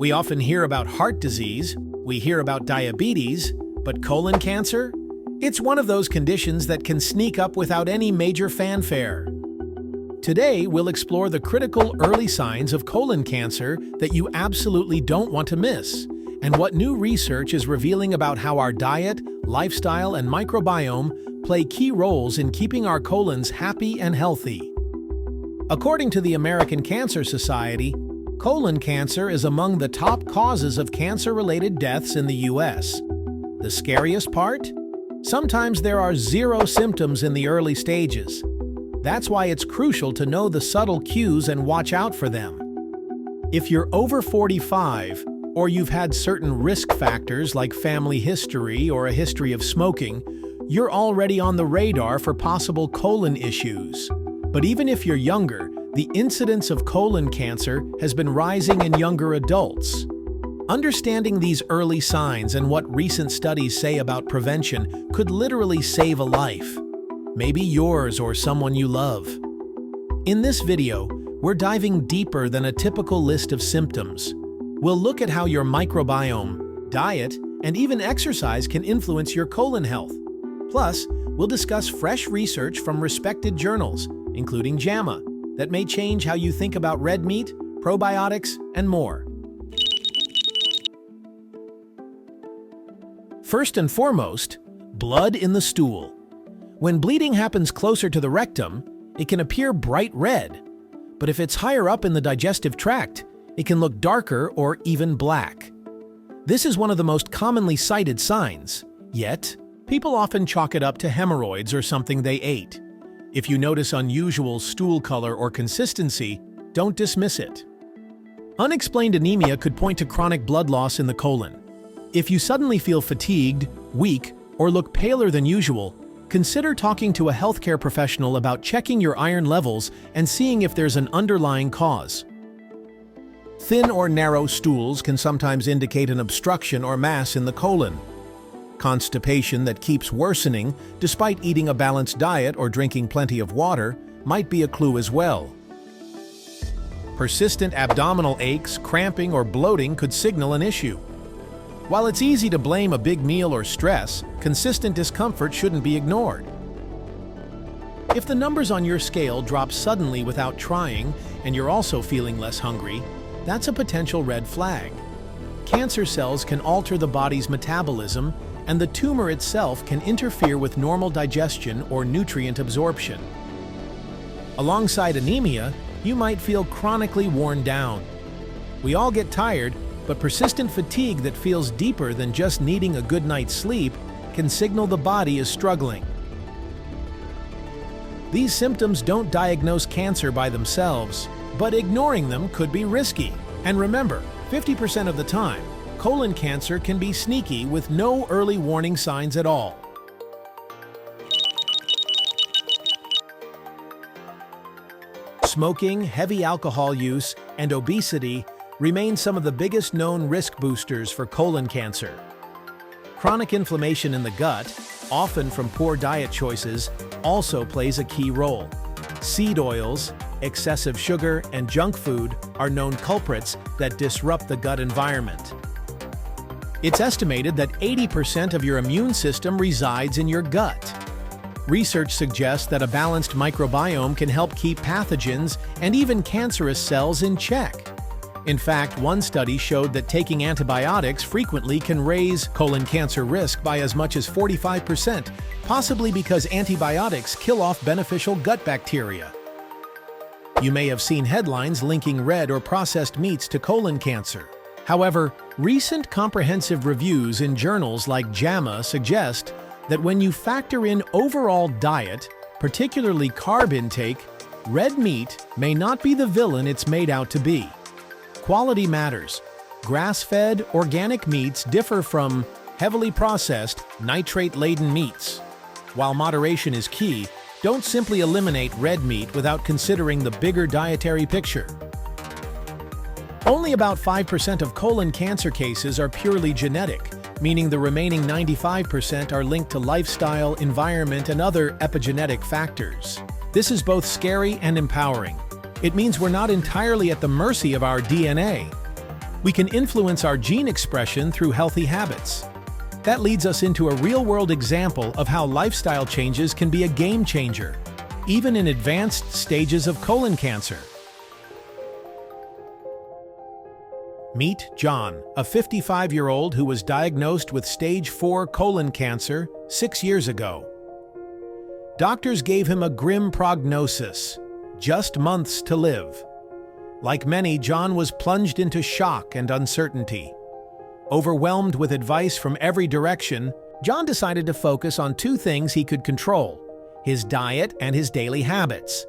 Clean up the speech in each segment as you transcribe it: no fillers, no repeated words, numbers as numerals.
We often hear about heart disease, we hear about diabetes, but colon cancer? It's one of those conditions that can sneak up without any major fanfare. Today, we'll explore the critical early signs of colon cancer that you absolutely don't want to miss, and what new research is revealing about how our diet, lifestyle, and microbiome play key roles in keeping our colons happy and healthy. According to the American Cancer Society, colon cancer is among the top causes of cancer-related deaths in the U.S. The scariest part? Sometimes there are zero symptoms in the early stages. That's why it's crucial to know the subtle cues and watch out for them. If you're over 45, or you've had certain risk factors like family history or a history of smoking, you're already on the radar for possible colon issues. But even if you're younger, the incidence of colon cancer has been rising in younger adults. Understanding these early signs and what recent studies say about prevention could literally save a life. Maybe yours or someone you love. In this video, we're diving deeper than a typical list of symptoms. We'll look at how your microbiome, diet, and even exercise can influence your colon health. Plus, we'll discuss fresh research from respected journals, including JAMA, that may change how you think about red meat, probiotics, and more. First and foremost, blood in the stool. When bleeding happens closer to the rectum, it can appear bright red. But if it's higher up in the digestive tract, it can look darker or even black. This is one of the most commonly cited signs, yet people often chalk it up to hemorrhoids or something they ate. If you notice unusual stool color or consistency, don't dismiss it. Unexplained anemia could point to chronic blood loss in the colon. If you suddenly feel fatigued, weak, or look paler than usual, consider talking to a healthcare professional about checking your iron levels and seeing if there's an underlying cause. Thin or narrow stools can sometimes indicate an obstruction or mass in the colon. Constipation that keeps worsening despite eating a balanced diet or drinking plenty of water might be a clue as well. Persistent abdominal aches, cramping, or bloating could signal an issue. While it's easy to blame a big meal or stress, consistent discomfort shouldn't be ignored. If the numbers on your scale drop suddenly without trying and you're also feeling less hungry, that's a potential red flag. Cancer cells can alter the body's metabolism, and the tumor itself can interfere with normal digestion or nutrient absorption. Alongside anemia, you might feel chronically worn down. We all get tired, but persistent fatigue that feels deeper than just needing a good night's sleep can signal the body is struggling. These symptoms don't diagnose cancer by themselves, but ignoring them could be risky. And remember, 50% of the time, colon cancer can be sneaky with no early warning signs at all. Smoking, heavy alcohol use, and obesity remain some of the biggest known risk boosters for colon cancer. Chronic inflammation in the gut, often from poor diet choices, also plays a key role. Seed oils, excessive sugar, and junk food are known culprits that disrupt the gut environment. It's estimated that 80% of your immune system resides in your gut. Research suggests that a balanced microbiome can help keep pathogens and even cancerous cells in check. In fact, one study showed that taking antibiotics frequently can raise colon cancer risk by as much as 45%, possibly because antibiotics kill off beneficial gut bacteria. You may have seen headlines linking red or processed meats to colon cancer. However, recent comprehensive reviews in journals like JAMA suggest that when you factor in overall diet, particularly carb intake, red meat may not be the villain it's made out to be. Quality matters. Grass-fed, organic meats differ from heavily processed, nitrate-laden meats. While moderation is key, don't simply eliminate red meat without considering the bigger dietary picture. Only about 5% of colon cancer cases are purely genetic, meaning the remaining 95% are linked to lifestyle, environment, and other epigenetic factors. This is both scary and empowering. It means we're not entirely at the mercy of our DNA. We can influence our gene expression through healthy habits. That leads us into a real-world example of how lifestyle changes can be a game changer, even in advanced stages of colon cancer. Meet John, a 55-year-old who was diagnosed with stage 4 colon cancer 6 years ago. Doctors gave him a grim prognosis, just months to live. Like many, John was plunged into shock and uncertainty. Overwhelmed with advice from every direction, John decided to focus on 2 things he could control: his diet and his daily habits.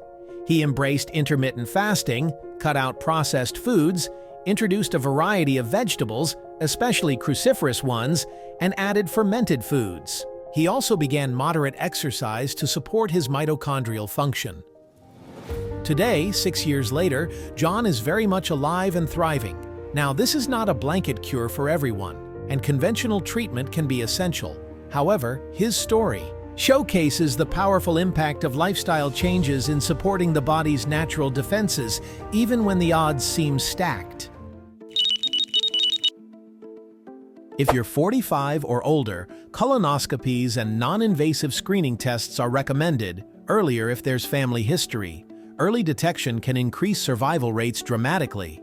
He embraced intermittent fasting, cut out processed foods, introduced a variety of vegetables, especially cruciferous ones, and added fermented foods. He also began moderate exercise to support his mitochondrial function. Today, 6 years later, John is very much alive and thriving. Now, this is not a blanket cure for everyone, and conventional treatment can be essential. However, his story showcases the powerful impact of lifestyle changes in supporting the body's natural defenses, even when the odds seem stacked. If you're 45 or older, colonoscopies and non-invasive screening tests are recommended, earlier if there's family history. Early detection can increase survival rates dramatically.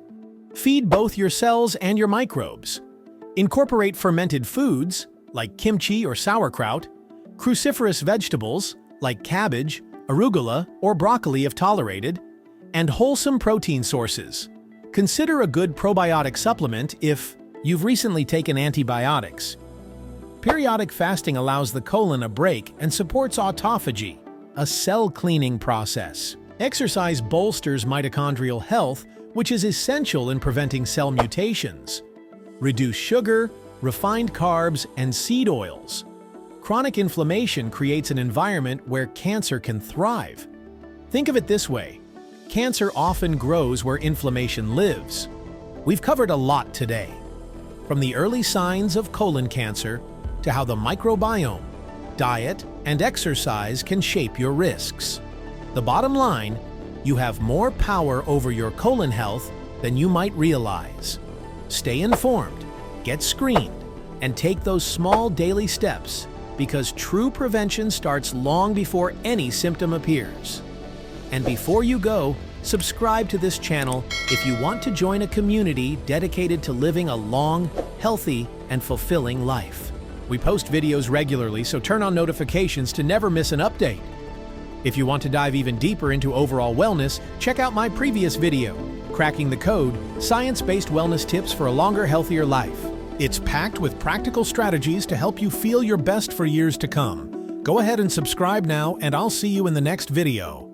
Feed both your cells and your microbes. Incorporate fermented foods, like kimchi or sauerkraut, cruciferous vegetables, like cabbage, arugula, or broccoli if tolerated, and wholesome protein sources. Consider a good probiotic supplement if you've recently taken antibiotics. Periodic fasting allows the colon a break and supports autophagy, a cell-cleaning process. Exercise bolsters mitochondrial health, which is essential in preventing cell mutations. Reduce sugar, refined carbs, and seed oils. Chronic inflammation creates an environment where cancer can thrive. Think of it this way: cancer often grows where inflammation lives. We've covered a lot today, from the early signs of colon cancer to how the microbiome, diet, and exercise can shape your risks. The bottom line: you have more power over your colon health than you might realize. Stay informed, get screened, and take those small daily steps, because true prevention starts long before any symptom appears. And before you go, subscribe to this channel if you want to join a community dedicated to living a long, healthy, and fulfilling life. We post videos regularly, so turn on notifications to never miss an update. If you want to dive even deeper into overall wellness, check out my previous video, Cracking the Code: Science-Based Wellness Tips for a Longer, Healthier Life. It's packed with practical strategies to help you feel your best for years to come. Go ahead and subscribe now, and I'll see you in the next video.